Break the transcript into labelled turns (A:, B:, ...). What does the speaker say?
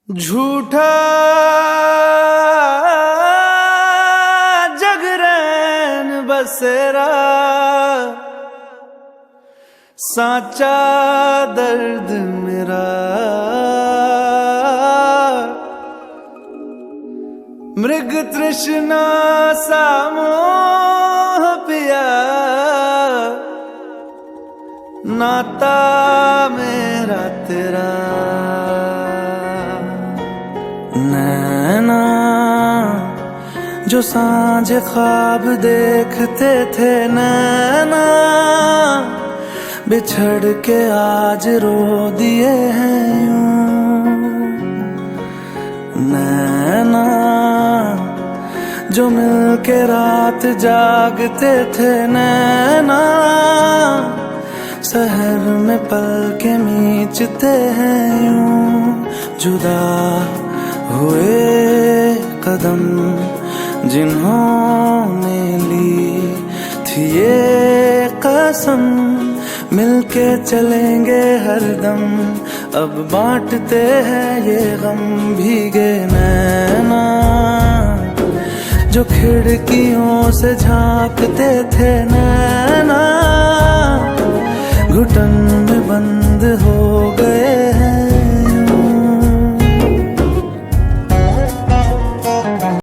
A: झूठा जगरैन बसेरा, साचा दर्द मेरा। मृग तृष्णा सा मोह पिया, नाता मेरा तेरा। नैना जो सांझ ख्वाब देखते थे, नैना बिछड़ के आज रो दिए हैं यूं। नैना जो मिल के रात जागते थे, नैना शहर में पल के मीचते हैं यूं। जुदा हुए कदम जिन्होंने ली थी ये कसम, मिलके चलेंगे हरदम। अब बांटते हैं ये गम। भीगे नैना जो खिड़कियों से झांकते थे, नैना घुटन